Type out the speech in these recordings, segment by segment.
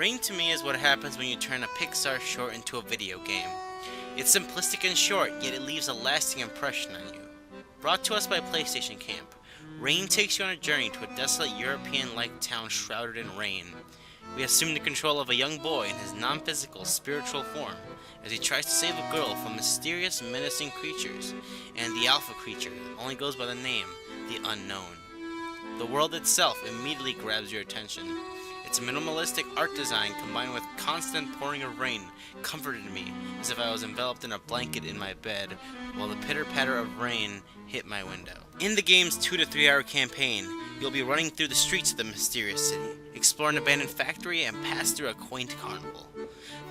Rain to me is what happens when you turn a Pixar short into a video game. It's simplistic and short, yet it leaves a lasting impression on you. Brought to us by PlayStation Camp, Rain takes you on a journey to a desolate European-like town shrouded in rain. We assume the control of a young boy in his non-physical, spiritual form, as he tries to save a girl from mysterious, menacing creatures, and the alpha creature that only goes by the name, the Unknown. The world itself immediately grabs your attention. Its minimalistic art design combined with constant pouring of rain comforted me as if I was enveloped in a blanket in my bed while the pitter-patter of rain hit my window. In the game's 2 to 3 hour campaign, you'll be running through the streets of the mysterious city, explore an abandoned factory, and pass through a quaint carnival.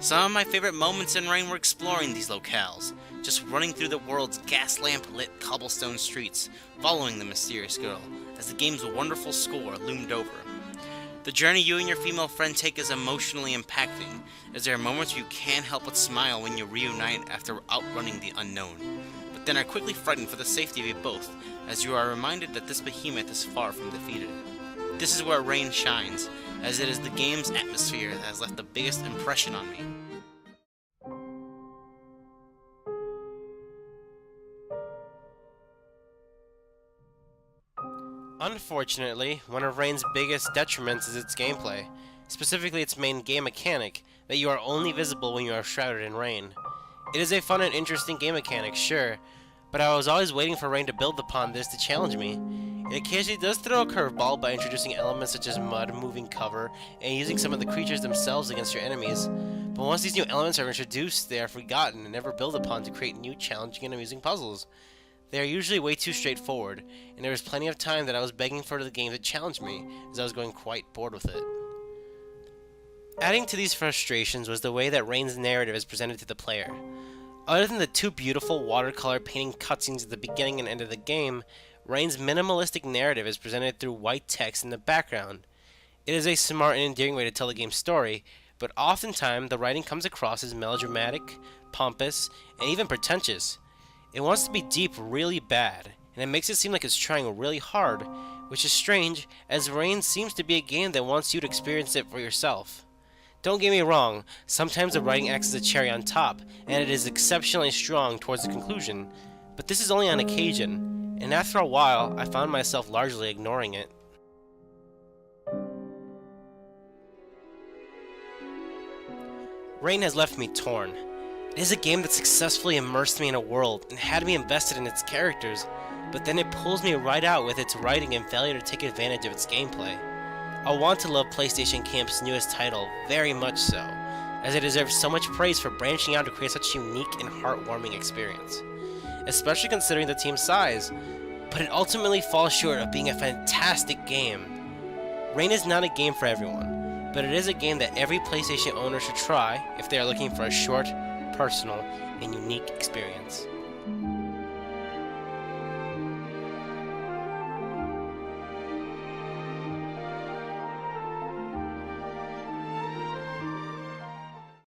Some of my favorite moments in Rain were exploring these locales, just running through the world's gas lamp lit cobblestone streets, following the mysterious girl, as the game's wonderful score loomed over. The journey you and your female friend take is emotionally impacting, as there are moments you can't help but smile when you reunite after outrunning the unknown, but then are quickly frightened for the safety of you both, as you are reminded that this behemoth is far from defeated. This is where Rain shines, as it is the game's atmosphere that has left the biggest impression on me. Unfortunately, one of Rain's biggest detriments is its gameplay, specifically its main game mechanic, that you are only visible when you are shrouded in rain. It is a fun and interesting game mechanic, sure, but I was always waiting for Rain to build upon this to challenge me. It occasionally does throw a curveball by introducing elements such as mud, moving cover, and using some of the creatures themselves against your enemies, but once these new elements are introduced, they are forgotten and never built upon to create new challenging and amusing puzzles. They are usually way too straightforward, and there was plenty of time that I was begging for the game to challenge me, as I was going quite bored with it. Adding to these frustrations was the way that Rain's narrative is presented to the player. Other than the two beautiful watercolor painting cutscenes at the beginning and end of the game, Rain's minimalistic narrative is presented through white text in the background. It is a smart and endearing way to tell the game's story, but oftentimes the writing comes across as melodramatic, pompous, and even pretentious. It wants to be deep really bad, and it makes it seem like it's trying really hard, which is strange, as Rain seems to be a game that wants you to experience it for yourself. Don't get me wrong, sometimes the writing acts as a cherry on top, and it is exceptionally strong towards the conclusion, but this is only on occasion, and after a while, I found myself largely ignoring it. Rain has left me torn. It is a game that successfully immersed me in a world and had me invested in its characters, but then it pulls me right out with its writing and failure to take advantage of its gameplay. I want to love PlayStation Camp's newest title very much so, as it deserves so much praise for branching out to create such a unique and heartwarming experience, especially considering the team's size, but it ultimately falls short of being a fantastic game. Rain is not a game for everyone, but it is a game that every PlayStation owner should try if they are looking for a short, personal, and unique experience.